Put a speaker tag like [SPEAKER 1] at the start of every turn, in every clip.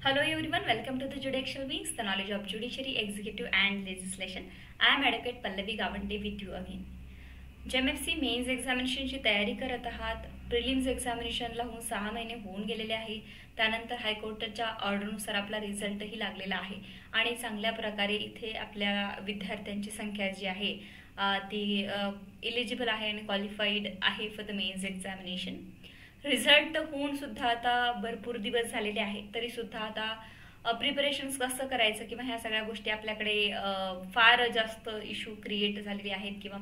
[SPEAKER 1] Hello everyone, welcome to the Judicial Wings, the knowledge of judiciary, executive and legislation. I am Advocate Pallavi Gavande with you again. JMFC mains एक्झामिनेशनची तयारी करत आहात. Prelims एक्झामिनेशनला होऊन 6 महिने होऊन गेलेले आहे. त्यानंतर हायकोर्टाच्या ऑर्डरनुसार आपला रिझल्टही लागलेला आहे आणि चांगल्या प्रकारे इथे आपल्या विद्यार्थ्यांची संख्या जी आहे ती इलिजिबल आहे आणि क्वालिफाईड आहे for the mains examination. Result होऊन सुद्धा आता भरपूर दिवस झालेले आहेत, तरी सुद्धा आता प्रिपरेशन्स कसं करायचं किंवा ह्या सगळ्या गोष्टी आपल्याकडे फार जास्त इश्यू क्रिएट झालेले आहेत किंवा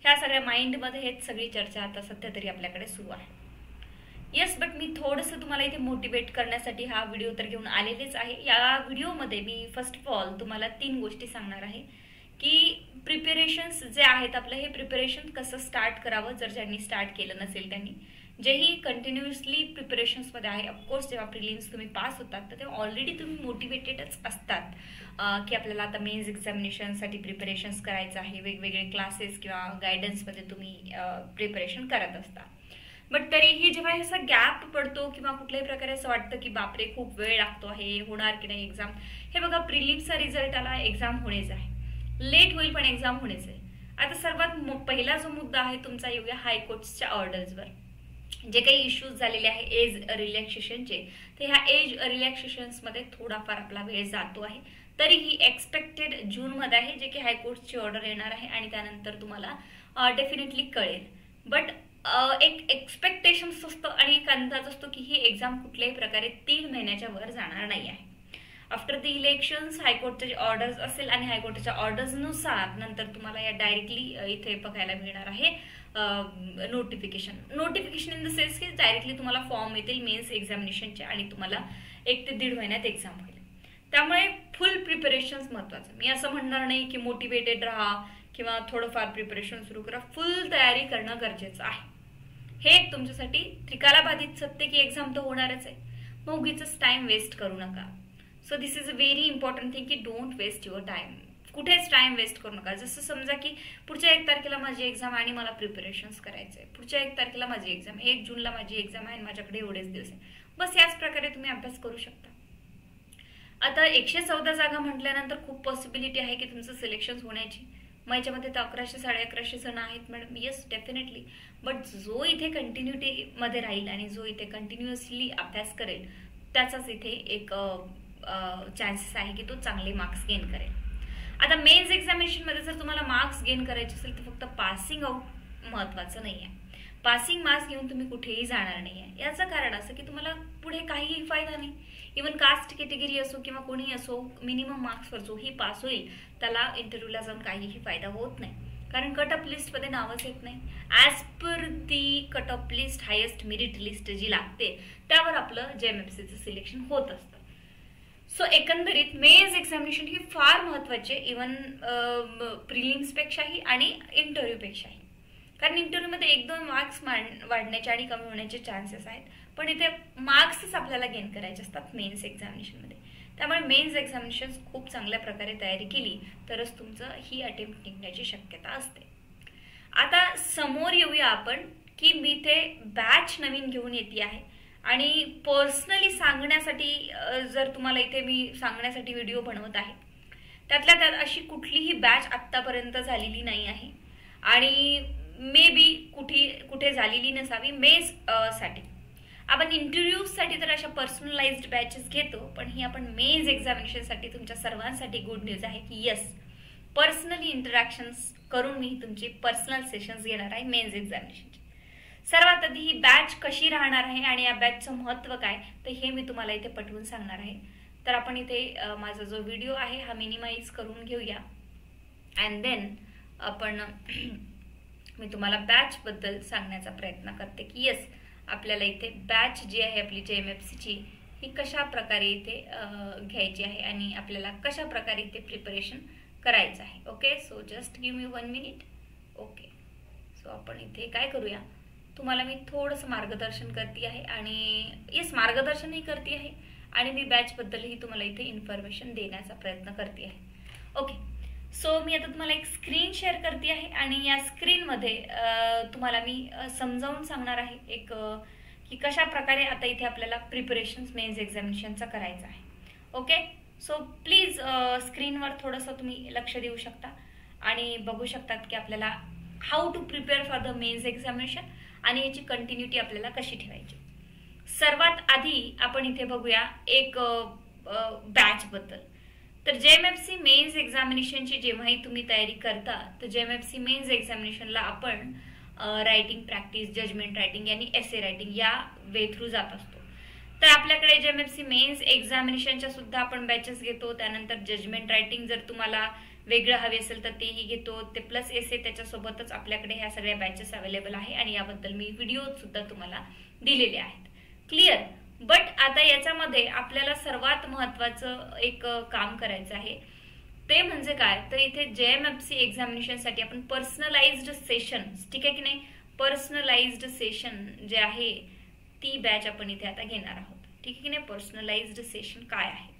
[SPEAKER 1] ह्या सगळ्या माइंडमध्ये हेच सगळी चर्चा आता सध्या तरी आपल्याकडे सुरू आहे. येस, बट मी थोडंसं तुम्हाला इथे मोटिवेट करण्यासाठी हा व्हिडिओ तर घेऊन आलेलेच आहे. या व्हिडिओमध्ये मी फर्स्ट ऑफ ऑल तुम्हाला 3 गोष्टी सांगणार आहे की प्रिपरेशन्स जे आहेत आपलं हे प्रिपरेशन कसं स्टार्ट करावं जर ज्यांनी स्टार्ट केलं नसेल त्यांनी. जेही कंटिन्युअसली प्रिपरेशन्समध्ये आहे, ऑफकोर्स जेव्हा प्रिलिम्स तुम्ही पास होतात तर तेव्हा ऑलरेडी तुम्ही मोटिवेटेडच असतात की आपल्याला आता मेन्स एक्झामिनेशनसाठी प्रिपरेशन्स करायचं आहे. वेगवेगळे क्लासेस किंवा गायडन्समध्ये तुम्ही प्रिपरेशन करत असता. बट तरीही जेव्हा असा गॅप पडतो किंवा कुठल्याही प्रकारे असं वाटतं की बापरे खूप वेळ लागतो आहे, होणार की नाही एक्झाम. हे बघा, प्रिलिम्सचा रिझल्ट आला, एक्झाम होणेच आहे, लेट होईल पण एक्झाम होणेच आहे. आता सर्वात पहिला जो मुद्दा आहे तुमचा येऊया हायकोर्ट्सच्या ऑर्डर्सवर. जे काही इश्यूज झालेले आहे एज रिलॅक्सेशनचे, तर ह्या एज रिलॅक्सेशन्समध्ये थोडाफार आपला वेळ जातो आहे. तरीही एक्सपेक्टेड जूनमध्ये आहे जे की हायकोर्टची ऑर्डर येणार आहे आणि त्यानंतर तुम्हाला डेफिनेटली कळेल. बट एक एक्सपेक्टेशन्स असतं आणि एक अंदाज असतो की ही एक्झाम कुठल्याही प्रकारे 3 महिन्याच्या वर जाणार नाही आहे. आफ्टर द इलेक्शन्स हायकोर्टचे ऑर्डर्स असेल आणि हायकोर्टाच्या ऑर्डर्सनुसार नंतर तुम्हाला या डायरेक्टली इथे बघायला मिळणार आहे नोटिफिकेशन इन द सेन्स की डायरेक्टली तुम्हाला फॉर्म येतील मेन्स एक्झामिनेशनचे आणि तुम्हाला 1 ते 1.5 महिन्यात एक्झाम होईल. त्यामुळे फुल प्रिपरेशन्स महत्वाचं. मी असं म्हणणार नाही की मोटिवेटेड राहा किंवा थोडंफार प्रिपरेशन सुरू करा, फुल तयारी करणं गरजेचं आहे. हे एक तुमच्यासाठी त्रिकालाबाधित सत्य की एक्झाम तर होणारच आहे, मग उगीच टाइम वेस्ट करू नका. So this is a very important thing की डोंट वेस्ट युअर टाइम. कुठेच टाइम वेस्ट करू नका. जसं समजा की पुढच्या 1 तारखेला माझी एक्झाम आणि मला प्रिपरेशन्स करायचं आहे, पुढच्या 1 तारखेला माझी एक्झाम, 1 जूनला माझी एक्झाम आहे आणि माझ्याकडे एवढेच दिवस आहे, बस याच प्रकारे तुम्ही अभ्यास करू शकता. आता 114 जागा म्हटल्यानंतर खूप पॉसिबिलिटी आहे की तुमचं सिलेक्शन होण्याची. मग याच्यामध्ये तर 1100 1150 जण आहेत मॅडम. Yes, definitely. बट जो इथे कंटिन्युटीमध्ये राहील आणि जो इथे कंटिन्युअसली अभ्यास करेल त्याचाच इथे एक चान्सेस आहे की तो चांगले मार्क्स गेन करेल. आता मेन्स एक्झामिनेशनमध्ये जर तुम्हाला मार्क्स गेन करायचे असेल तर फक्त पासिंग आउट महत्वाचं नाही आहे. पासिंग मार्क्स घेऊन तुम्ही कुठेही जाणार नाही आहे. याचं कारण असं की तुम्हाला पुढे काहीही फायदा नाही. इव्हन कास्ट कॅटेगरी असो किंवा कोणीही असो, मिनिमम मार्क्सवर जोही पास होईल त्याला इंटरव्ह्यूला जाऊन काहीही फायदा होत नाही, कारण कट ऑफ लिस्टमध्ये नावच येत नाही. As per the cut off list, highest merit list जी लागते त्यावर आपलं JMFCचं सिलेक्शन होत असतं. सो एकंदरीत मेन्स एक्झामिनेशन ही फार महत्वाची आहे, इव्हन प्रिलिम्सपेक्षाही आणि इंटरव्ह्यूपेक्षाही. कारण इंटरव्ह्यूमध्ये 1-2 मार्क्स वाढण्याचे आणि कमी होण्याचे चान्सेस आहेत, पण इथे मार्क्सच आपल्याला गेन करायचे असतात मेन्स एक्झामिनेशनमध्ये. त्यामुळे मेन्स एक्झामिनेशन खूप चांगल्या प्रकारे तयारी केली तरच तुमचं ही अटेम्प्ट निघण्याची शक्यता असते. आता समोर येऊया आपण की मी इथे बॅच नवीन घेऊन येते आहे आणि पर्सनली सांगण्यासाठी जर तुम्हाला इथे मी सांगण्यासाठी व्हिडिओ बनवत आहे, त्यातल्या त्यात अशी कुठलीही बॅच आत्तापर्यंत झालेली नाही आहे आणि मे बी कुठे झालेली नसावी. मेन्स साठी आपण इंटरव्ह्यूजसाठी तर अशा पर्सनलाइज्ड बॅचेस घेतो, पण ही आपण मेन्स एक्झामिनेशनसाठी तुमच्या सर्वांसाठी गुड न्यूज आहे की येस, पर्सनली इंटरॅक्शन्स करून मी तुमची पर्सनल सेशन्स घेणार आहे मेन्स एक्झामिनेशनची. सर्वात आधी ही बॅच कशी राहणार आहे आणि या बॅचचं महत्त्व काय तर हे मी तुम्हाला इथे पटवून सांगणार आहे. तर आपण इथे माझा जो व्हिडिओ आहे हा मिनिमाइज करून घेऊया अँड देन आपण मी तुम्हाला बॅचबद्दल सांगण्याचा प्रयत्न करते की येस, आपल्याला इथे बॅच जी आहे आपली JMFCची ही कशा प्रकारे इथे घ्यायची आहे आणि आपल्याला कशा प्रकारे इथे प्रिपरेशन करायचं आहे. Okay, so just give me 1 minute. Okay, so आपण इथे काय करूया, तुम्हाला मी थोडंसं मार्गदर्शन करते आहे आणि येस, मार्गदर्शनही करते आहे आणि मी बॅचबद्दलही तुम्हाला इथे इन्फॉर्मेशन देण्याचा प्रयत्न करते आहे. ओके, सो मी आता तुम्हाला एक स्क्रीन शेअर करते आहे आणि या स्क्रीनमध्ये तुम्हाला मी समजावून सांगणार आहे की कशा प्रकारे आता इथे आपल्याला प्रिपरेशन मेन्स एक्झामिनेशनचा करायचं आहे. ओके, सो प्लीज स्क्रीनवर थोडंसं तुम्ही लक्ष देऊ शकता आणि बघू शकतात की आपल्याला how to prepare for the mains examination आणि याची कंटिन्युटी आपल्याला कशी ठेवायची. सर्वात आधी आपण इथे बघूया एक बॅच बद्दल. तर JMFC मेन्स एक्झामिनेशनची जेव्हाही तुम्ही तयारी करता तर JMFC मेन्स एक्झामिनेशनला आपण रायटिंग प्रॅक्टिस, जजमेंट रायटिंग आणि एसे रायटिंग या वे थ्रू जात असतो. तर आपल्याकडे JMFC मेन्स एक्झामिनेशनच्या सुद्धा आपण बॅचेस घेतो. त्यानंतर जजमेंट रायटिंग जर तुम्हाला वेगळं हवे असेल तर तेही घेतो, ते प्लस एसे त्याच्यासोबतच आपल्याकडे ह्या सगळ्या बॅचेस अवेलेबल आहे आणि याबद्दल मी व्हिडिओ सुद्धा तुम्हाला दिलेले आहेत. क्लिअर. बट आता याच्यामध्ये आपल्याला सर्वात महत्वाचं एक काम करायचं आहे, ते म्हणजे काय, तर इथे JMFC एक्झामिनेशनसाठी आपण पर्सनलाइज्ड सेशन, ठीक आहे की नाही, पर्सनलाइज्ड सेशन जे आहे ती बॅच आपण इथे आता घेणार आहोत. ठीक आहे की नाही. पर्सनलाइज्ड सेशन काय आहे.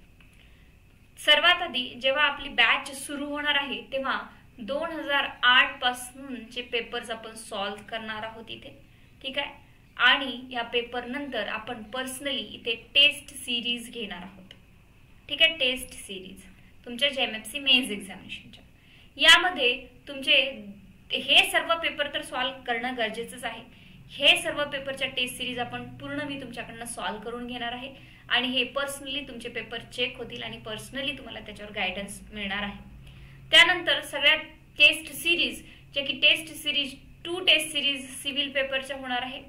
[SPEAKER 1] सर्वात आधी जेव्हा आपली बॅच सुरू होणार आहे तेव्हा 2008 पासूनचे पेपर्स आपण सॉल्व्ह करणार आहोत इथे. ठीक आहे. आणि या पेपर नंतर आपण पर्सनली इथे टेस्ट सिरीज घेणार आहोत. ठीक आहे. टेस्ट सिरीज तुमच्या JMFC मेन्स एक्झामिनेशनच्या. यामध्ये तुमचे हे सर्व पेपर तर सॉल्व्ह करणं गरजेचंच आहे. हे सर्व पेपरच्या टेस्ट सिरीज आपण पूर्ण मी तुमच्याकडनं सॉल्व्ह करून घेणार आहे आणि हे पर्सनली तुमचे पेपर चेक होतील आणि पर्सनली तुम्हाला त्याच्यावर गायडन्स मिळणार आहे. त्यानंतर सगळ्या टेस्ट सिरीज, जे की test series 2 test series civil पेपरच्या होणार आहे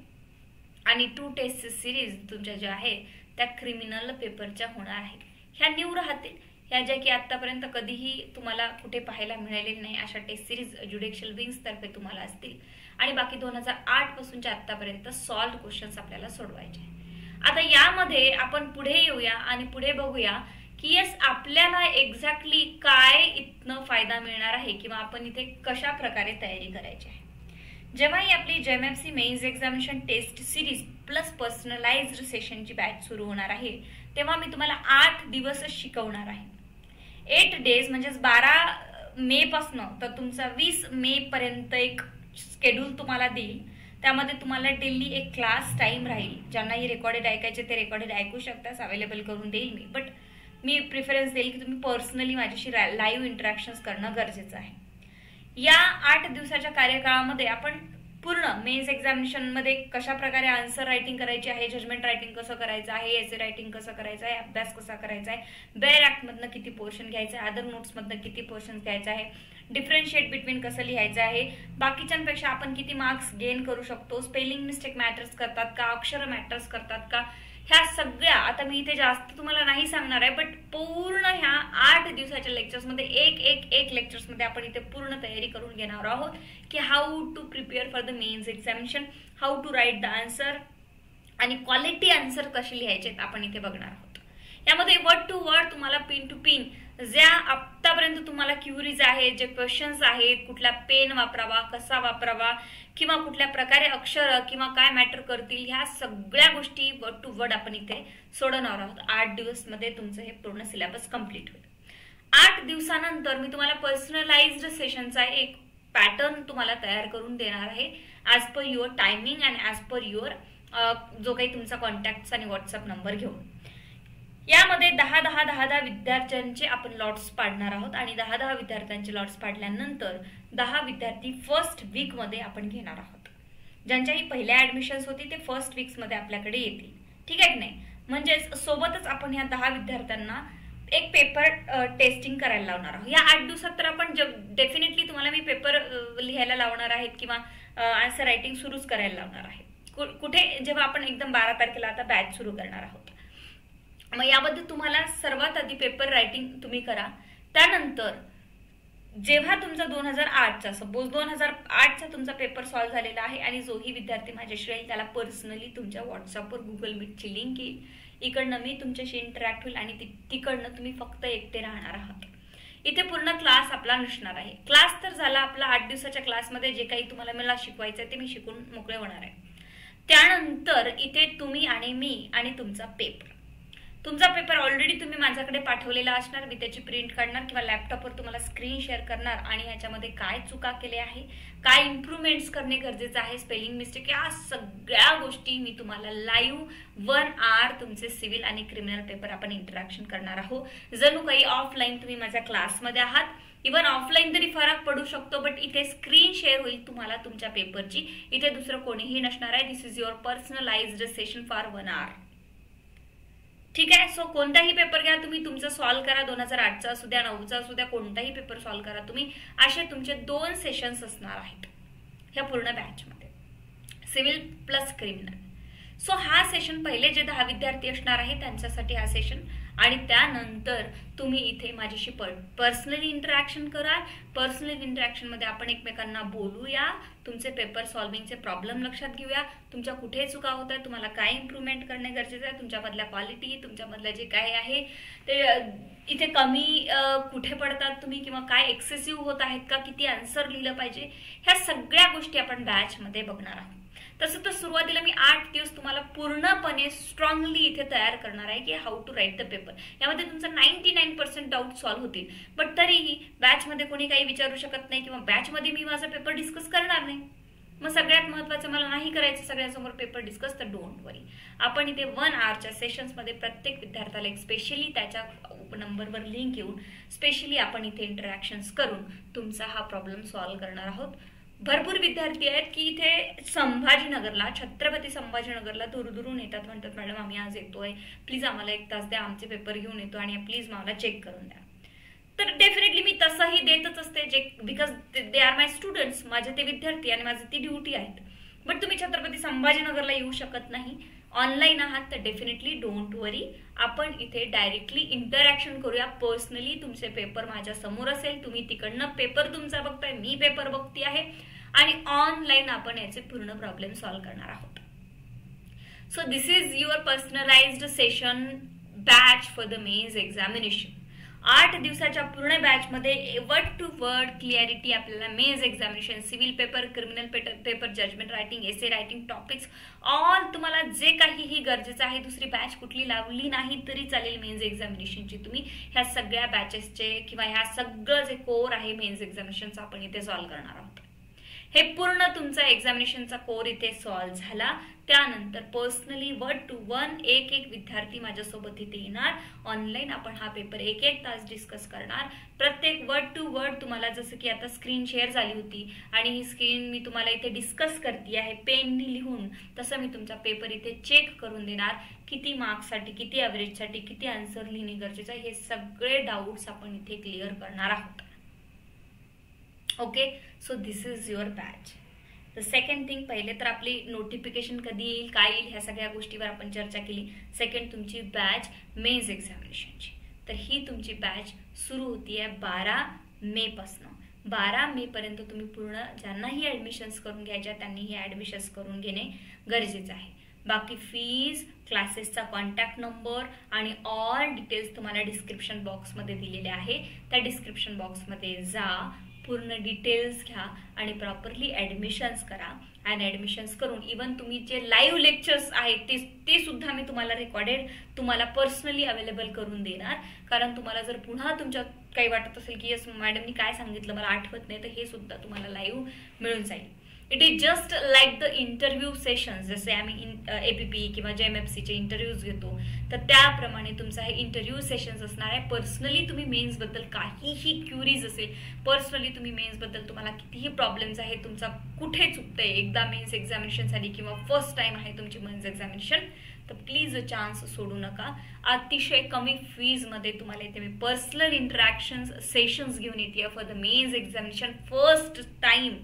[SPEAKER 1] आणि 2 टेस्ट सिरीज तुमच्या ज्या आहे त्या क्रिमिनल पेपरच्या होणार आहेत. ह्या न्यू राहतील, ह्या ज्या की आतापर्यंत कधीही तुम्हाला कुठे पाहायला मिळालेली नाही अशा टेस्ट सिरीज ज्युडिशियल विंग्स तर्फे तुम्हाला असतील आणि बाकी 2008 पासूनच्या आतापर्यंत सॉल्व्ह क्वेश्चन्स आपल्याला सोडवायचे. आता यामध्ये आपण पुढे येऊया आणि पुढे बघूया की यस आपल्याला एक्झॅक्टली काय इथनं फायदा मिळणार आहे किंवा आपण इथे कशा प्रकारे तयारी करायची आहे. जेव्हाही आपली JMFC mains examination test series plus personalized सेशनची बॅच सुरू होणार आहे तेव्हा मी तुम्हाला 8 दिवस शिकवणार आहे. 8 डेज म्हणजेच 12 मे पासून तर तुमचा 20 मे पर्यंत एक शेड्यूल तुम्हाला देईल. त्यामध्ये तुम्हाला डेली एक क्लास टाइम राहील. ज्यांनाही रेकॉर्डेड ऐकायचे ते रेकॉर्डेड ऐकू शकतास, अवेलेबल करून देईल मी. बट मी प्रिफरन्स देईल की तुम्ही पर्सनली माझ्याशी लाईव्ह इंटरॅक्शन्स करणं गरजेचं आहे. या 8 दिवसाच्या कार्यकाळामध्ये आपण पूर्ण मेन्स एक्झामिनेशन मध्ये कशा प्रकारे आन्सर रायटिंग करायची आहे, जजमेंट रायटिंग कसं करायचं आहे, एसे रायटिंग कसं करायचं आहे, अभ्यास कसा करायचा आहे, बेअर ऍक्ट मधनं किती पोर्शन घ्यायचं आहे, अदर नोट्स मधनं किती पोर्शन घ्यायचं आहे, डिफरन्शिएट बिटवीन कसं लिहायचं आहे, बाकीच्यांपेक्षा आपण किती मार्क्स गेन करू शकतो, स्पेलिंग मिस्टेक मॅटर्स करतात का, अक्षर मॅटर्स करतात का, ह्या सगळ्या आता मी इथे जास्त तुम्हाला नाही सांगणार आहे. बट पूर्ण ह्या 8 दिवसाच्या लेक्चर्समध्ये एक लेक्चर्समध्ये आपण इथे पूर्ण तयारी करून घेणार आहोत की how to prepare for the mains examination, how to write the answer आणि क्वालिटी आन्सर कसे लिहायचे आपण इथे बघणार आहोत. यामध्ये वर्ड टू वर्ड तुम्हाला पिन टू पिन ज्या आतापर्यंत तुम्हाला क्युरीज आहेत, जे क्वेश्चन्स आहेत, कुठला पेन वापरावा, कसा वापरावा किंवा कुठल्या प्रकारे अक्षर किंवा काय मॅटर करतील, ह्या सगळ्या गोष्टी वर्ड टू वर्ड आपण इथे सोडवणार आहोत. 8 दिवस मध्ये तुमचं हे पूर्ण सिलेबस कंप्लीट होईल. 8 दिवसानंतर मी तुम्हाला पर्सनलाइज्ड सेशनचा एक पॅटर्न तुम्हाला तयार करून देणार आहे as per your timing and as per your जो काही तुमचा कॉन्टॅक्ट आणि व्हॉट्सअप नंबर घेऊन. यामध्ये 10 विद्यार्थ्यांचे आपण लॉट्स पाडणार आहोत आणि 10 विद्यार्थ्यांचे लॉट्स पाडल्यानंतर 10 विद्यार्थी फर्स्ट वीक मध्ये आपण घेणार आहोत. ज्यांच्याही पहिल्या ऍडमिशन्स होती ते फर्स्ट वीक्स मध्ये आपल्याकडे येतील. ठीक आहे की नाही. म्हणजेच सोबतच आपण ह्या 10 विद्यार्थ्यांना एक पेपर टेस्टिंग करायला लावणार आहोत. या 8 दिवसात तर आपण डेफिनेटली तुम्हाला मी पेपर लिहायला लावणार आहेत किंवा आन्सर रायटिंग सुरूच करायला लावणार आहे. कुठे जेव्हा आपण एकदम 12 तारखेला आता बॅच सुरू करणार आहोत. मग याबद्दल तुम्हाला सर्वात आधी पेपर रायटिंग तुम्ही करा. त्यानंतर जेव्हा तुमचा 2008चा सपोज 2008चा तुमचा पेपर सॉल्व्ह झालेला आहे आणि जोही विद्यार्थी माझ्याशी राहील त्याला पर्सनली तुमच्या व्हॉट्सअपवर गुगल मीटची लिंक येईल. इकडनं मी तुमच्याशी इंटरॅक्ट होईल आणि तिकडनं तुम्ही फक्त एकटे राहणार आहात. इथे पूर्ण क्लास आपला नसणार आहे. क्लास तर झाला आपला 8 दिवसाच्या क्लासमध्ये जे काही तुम्हाला मला शिकवायचं आहे ते मी शिकून मोकळे होणार आहे. त्यानंतर इथे तुम्ही आणि मी आणि तुमचा पेपर. तुमचा पेपर ऑलरेडी तुम्ही माझ्याकडे पाठवलेला असणार, मी त्याची प्रिंट काढणार किंवा लॅपटॉपवर तुम्हाला स्क्रीन शेअर करणार आणि ह्याच्यामध्ये काय चुका केल्या आहे, काय इम्प्रूव्हमेंट्स करणे गरजेचं आहे, स्पेलिंग मिस्टेक, या सगळ्या गोष्टी मी तुम्हाला लाईव्ह 1 आवर तुमचे सिव्हिल आणि क्रिमिनल पेपर आपण इंटरॅक्शन करणार आहोत. जणू काही ऑफलाईन तुम्ही माझ्या क्लासमध्ये आहात. इव्हन ऑफलाईन तरी फरक पडू शकतो, बट इथे स्क्रीन शेअर होईल तुम्हाला तुमच्या पेपरची. इथे दुसरं कोणीही नसणार आहे. This is your personalized session for 1 hour. ठीक आहे. सो कोणताही पेपर घ्या तुम्ही, तुमचं सॉल्व्ह करा. 2008चा असू द्या, 9चा असू द्या, कोणताही पेपर सॉल्व्ह करा तुम्ही. असे तुमचे 2 सेशन्स असणार आहेत ह्या पूर्ण बॅचमध्ये, सिव्हिल प्लस क्रिमिनल. सो हा सेशन पहिले जे 10 विद्यार्थी असणार आहे त्यांच्यासाठी हा सेशन, आणि त्यानंतर तुम्ही इथे माझ्याशी पर्सनली इंटरॅक्शन कराल. पर्सनल इंटरॅक्शन मध्ये आपण एकमेकांना बोलूया, तुमचे पेपर सॉल्व्हिंगचे प्रॉब्लेम लक्षात घेऊया, तुमच्या कुठे चुका होत आहेत, तुम्हाला काय इम्प्रूव्हमेंट करणे गरजेचं आहे, तुमच्यामधल्या क्वालिटी, तुमच्यामधलं जे काय आहे ते इथे कमी कुठे पडतात तुम्ही, किंवा काय एक्सेसिव्ह होत आहेत का, किती आन्सर लिहिलं पाहिजे, ह्या सगळ्या गोष्टी आपण बॅचमध्ये बघणार आहोत. तसं तर सुरुवातीला मी 8 दिवस तुम्हाला पूर्णपणे स्ट्रॉंगली इथे तयार करणार आहे की how to write the paper. यामध्ये तुमचं 99% डाऊट सॉल्व्ह होतील. बट तरीही बॅचमध्ये कोणी काही विचारू शकत नाही, किंवा बॅचमध्ये मी माझा पेपर डिस्कस करणार नाही. मग सगळ्यात महत्त्वाचं मला नाही करायचं सगळ्यांसमोर पेपर डिस्कस, तर डोंट वरी. आपण इथे 1 आवरच्या सेशन्समध्ये प्रत्येक विद्यार्थ्याला एक स्पेशली त्याच्या नंबरवर लिंक येऊन स्पेशली आपण इथे इंटरॅक्शन्स करून तुमचा हा प्रॉब्लेम सॉल्व्ह करणार आहोत. भरपूर विद्यार्थी आहेत की इथे संभाजीनगरला, छत्रपती संभाजीनगरला दूरदूरून येतात, म्हणतात मॅडम आम्ही आज येतोय, प्लीज आम्हाला 1 तास द्या, आमचे पेपर घेऊन येतो आणि प्लीज मला चेक करून द्या. तर डेफिनेटली मी तसंही देतच असते, जे because they are my students, माझे ते विद्यार्थी आणि माझी ती ड्युटी आहेत. बट तुम्ही छत्रपती संभाजीनगरला येऊ शकत नाही, ऑनलाईन आहात, तर डेफिनेटली डोंट वरी. आपण इथे डायरेक्टली इंटरॅक्शन करूया. पर्सनली तुमचे पेपर माझ्या समोर असेल, तुम्ही तिकडनं पेपर तुमचा बघताय, मी पेपर बघते आहे, आणि ऑनलाईन आपण याचे पूर्ण प्रॉब्लेम सॉल्व्ह करणार आहोत. So this is your personalized session batch for the mains examination. 8 दिवसाच्या पूर्ण बॅचमध्ये वर्ड टू वर्ड क्लिअरिटी आपल्याला mains examination, civil paper, criminal paper, judgment writing, essay writing, topics all तुम्हाला जे काहीही गरजेचं आहे. दुसरी बॅच कुठली लावली नाही तरी चालेल मेन्स एक्झामिनेशनची. तुम्ही ह्या सगळ्या बॅचेसचे किंवा ह्या सगळं जे कोर आहे मेन्स एक्झामिनेशनचा आपण इथे सॉल्व्ह करणार आहोत. हे पूर्ण तुमचा एक्झामिनेशनचा कोर इथे सॉल्व्ह झाला. त्यानंतर पर्सनली 1 to 1 एक विद्यार्थी माझ्यासोबत इथे येणार. ऑनलाईन आपण हा पेपर 1 तास डिस्कस करणार. प्रत्येक वर्ड टू वर्ड तुम्हाला, जसं की आता स्क्रीन शेअर झाली होती आणि ही स्क्रीन मी तुम्हाला इथे डिस्कस करते आहे पेननी लिहून, तसं मी तुमचा पेपर इथे चेक करून देणार. किती मार्क्ससाठी, किती ॲव्हरेजसाठी, किती आन्सर लिहिणे गरजेचं आहे, हे सगळे डाऊट्स आपण इथे क्लिअर करणार आहोत. Okay, so this is your batch. The second thing, पहिले तर आपली नोटिफिकेशन कधी येईल, काय येईल, ह्या सगळ्या गोष्टीवर आपण चर्चा केली. सेकंड, तुमची बॅच मेन्स एक्झामिनेशनची. तर ही तुमची बॅच सुरू होतीये 12 मे पासून. 12 मे पर्यंत तुम्ही पूर्ण, ज्यांनाही ऍडमिशन्स करून घ्यायच्या त्यांनीही ऍडमिशन्स करून घेणे गरजेचं आहे. बाकी फीज, क्लासेसचा कॉन्टॅक्ट नंबर आणि ऑल डिटेल्स तुम्हाला डिस्क्रिप्शन बॉक्समध्ये दिलेले आहे. त्या डिस्क्रिप्शन बॉक्समध्ये जा, पूर्ण डिटेल्स घ्या आणि प्रॉपरली ऍडमिशन्स करा. अँड ऍडमिशन्स करून इवन तुम्ही जे लाईव्ह लेक्चर्स आहेत ते सुद्धा मी तुम्हाला रेकॉर्डेड तुम्हाला पर्सनली अवेलेबल करून देणार. कारण तुम्हाला जर पुन्हा तुमच्यात काही वाटत असेल की यस मॅडमनी काय सांगितलं मला आठवत नाही, तर हे सुद्धा तुम्हाला लाईव्ह मिळून जाईल. It is just like the interview sessions, जसे आम्ही APP किंवा JMFCचे इंटरव्ह्यूज घेतो, तर त्याप्रमाणे तुमचा हे इंटरव्ह्यू सेशन्स असणार आहे. पर्सनली तुम्ही मेन्सबद्दल काहीही क्युरीज असेल, पर्सनली तुम्ही मेन्सबद्दल तुम्हाला कितीही प्रॉब्लेम्स आहेत, तुमचा कुठे चुकतंय, एकदा मेन्स एक्झामिनेशन झाली किंवा फर्स्ट टाइम आहे तुमची मेन्स एक्झामिनेशन, तर प्लीज चान्स सोडू नका. अतिशय कमी फीजमध्ये तुम्हाला इथे मी पर्सनल इंटरॅक्शन्स सेशन्स घेऊन येते for the mains examination. First time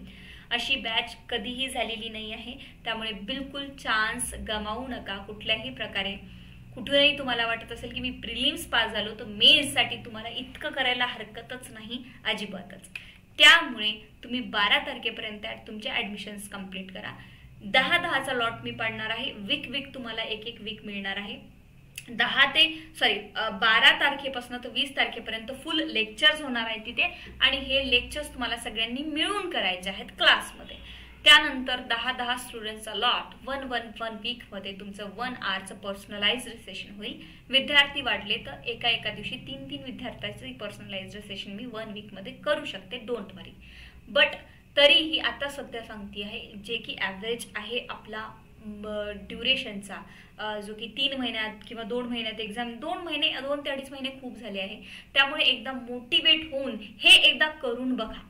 [SPEAKER 1] अशी बॅच कधीही झालेली नाही आहे, त्यामुळे बिलकुल चान्स गमावू नका कुठल्याही प्रकारे. कुठेही तुम्हाला वाटत असेल की मी प्रिलिम्स पास झालो, तर मेन्ससाठी तुम्हाला इतकं करायला हरकतच नाही, अजिबातच. त्यामुळे तुम्ही 12 तारखेपर्यंत तुमचे ऍडमिशन्स कंप्लीट करा. 10-10चा लॉट मी पाडणार आहे. वीक तुम्हाला एक वीक मिळणार आहे. 12 तारखेपासून तर 20 तारखेपर्यंत फुल लेक्चर्स होणार आहेत तिथे, आणि हे लेक्चर्स तुम्हाला सगळ्यांनी मिळून करायचे आहेत क्लासमध्ये. त्यानंतर 10-10 स्टुडंट्सचा लॉट वन वीकमध्ये तुमचं 1 आवरचं पर्सनलाइज्ड सेशन होईल. विद्यार्थी वाढले तर एका दिवशी 3 विद्यार्थ्यांचं पर्सनलाइज्ड सेशन मी 1 वीकमध्ये करू शकते. Don't worry. बट तरीही आता सध्या सांगते आहे जे की ॲव्हरेज आहे आपला ड्युरेशनचा, जो की 3 महिन्यात किंवा 2 महिन्यात एक्झाम, 2 ते अडीच महिने खूप झाले आहे. त्यामुळे एकदा मोटिवेट होऊन हे एकदा करून बघा.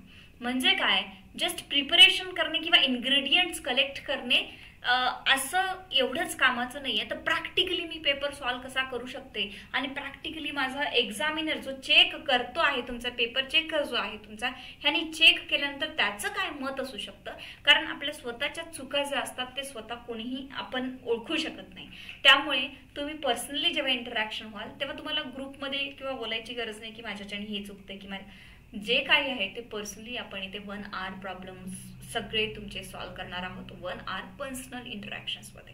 [SPEAKER 1] म्हणजे काय, जस्ट प्रिपरेशन करणे किंवा इन्ग्रेडियंट्स कलेक्ट करणे असं एवढंच कामाचं नाही आहे. तर प्रॅक्टिकली मी पेपर सॉल्व्ह कसा करू शकते आणि प्रॅक्टिकली माझा एक्झामिनर जो चेक करतो आहे, तुमचा पेपर चेकर जो आहे तुमचा, ह्यानी चेक केल्यानंतर त्याचं काय मत असू शकतं. कारण आपल्या स्वतःच्या चुका ज्या असतात ते स्वतः कोणीही आपण ओळखू शकत नाही. त्यामुळे तुम्ही पर्सनली जेव्हा इंटरॅक्शन व्हाल तेव्हा तुम्हाला ग्रुपमध्ये किंवा बोलायची गरज नाही की माझ्याच्याने हे चुकते किंवा जे काही आहे ते पर्सनली आपण इथे 1 आवर प्रॉब्लेम्स सगळे तुमचे सॉल्व्ह करणार आहोत 1 आवर पर्सनल इंटरॅक्शन्समध्ये.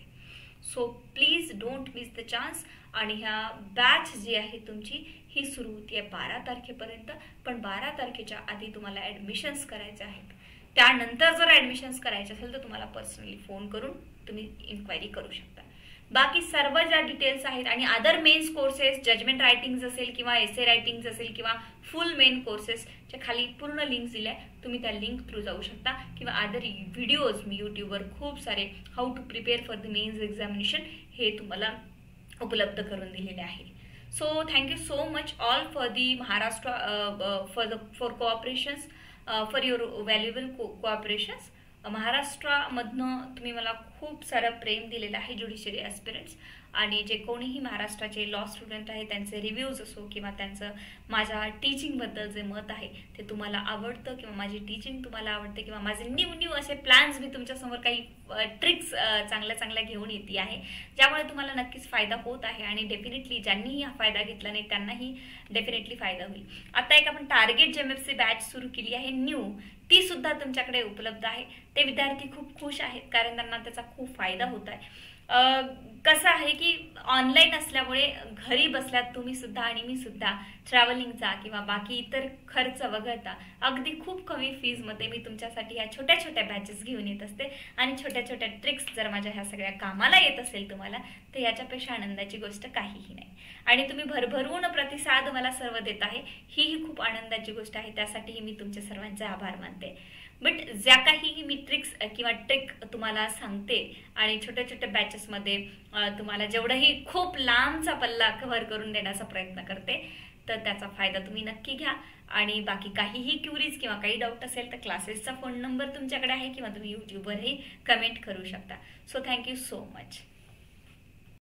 [SPEAKER 1] So please don't miss the chance. आणि ह्या बॅच जी आहे तुमची ही सुरू होती आहे 12 तारखेपर्यंत. पण 12 तारखेच्या आधी तुम्हाला ॲडमिशन्स करायचे आहेत. त्यानंतर जर ॲडमिशन्स करायचे असेल तर तुम्हाला पर्सनली फोन करून तुम्ही इन्क्वायरी करू शकता. बाकी सर्व ज्या डिटेल्स आहेत आणि other mains courses, judgment writing असेल किंवा एसे रायटिंग असेल किंवा फुल मेन कोर्सेसच्या खाली पूर्ण लिंक्स दिल्या, तुम्ही त्या लिंक थ्रू जाऊ शकता. किंवा अदर व्हिडिओज मी यूट्यूबवर खूप सारे how to prepare for the mains examination हे तुम्हाला उपलब्ध करून दिलेले आहे. So thank you so much all for the Maharashtra for cooperations, for your valuable cooperations. महाराष्ट्रामधनं तुम्ही मला खूप सारं प्रेम दिलेलं आहे ज्युडिशरी ॲस्पिरंट्स. आणि जे कोणीही महाराष्ट्राचे लॉ स्टुडंट आहे त्यांचे रिव्ह्यूज असो किंवा त्यांचं माझ्या टीचिंगबद्दल जे मत आहे ते तुम्हाला आवडतं किंवा माझी टीचिंग तुम्हाला आवडते किंवा माझे न्यू असे प्लॅन्स मी तुमच्यासमोर काही ट्रिक्स चांगल्या घेऊन येते आहे ज्यामुळे तुम्हाला नक्कीच फायदा होत आहे. आणि डेफिनेटली ज्यांनीही हा फायदा घेतला नाही त्यांनाही डेफिनेटली फायदा होईल. आता एक आपण टार्गेट जेएमएफसी बॅच सुरू केली आहे न्यू, ती सुद्धा तुमच्याकडे उपलब्ध आहे. ते विद्यार्थी खूप खुश आहेत कारण त्यांना त्याचा खूप फायदा होत आहे. कसं आहे की ऑनलाईन असल्यामुळे घरी बसल्यात तुम्ही सुद्धा आणि मी सुद्धा ट्रॅव्हलिंगचा किंवा बाकी इतर खर्च वगळता अगदी खूप कमी फीजमध्ये मी तुमच्यासाठी ह्या छोट्या बॅचेस घेऊन येत असते. आणि छोट्या ट्रिक्स जर माझ्या ह्या सगळ्या कामाला येत असेल तुम्हाला तर याच्यापेक्षा आनंदाची गोष्ट काहीही नाही. आणि तुम्ही भरभरून प्रतिसाद मला सर्व देत आहे, ही खूप आनंदाची गोष्ट आहे. त्यासाठीही मी तुमचे सर्वांचे आभार मानते. बट ज्या काही मी ट्रिक्स किंवा ट्रिक तुम्हाला सांगते आणि छोट्या बॅचेसमध्ये तुम्हाला जेवढंही खूप लांबचा पल्ला कव्हर करून देण्याचा प्रयत्न करते तर त्याचा फायदा तुम्ही नक्की घ्या. आणि बाकी काहीही क्युरीज किंवा काही डाऊट असेल तर क्लासेसचा फोन नंबर तुमच्याकडे आहे किंवा तुम्ही यूट्यूबवरही कमेंट करू शकता. So thank you so much.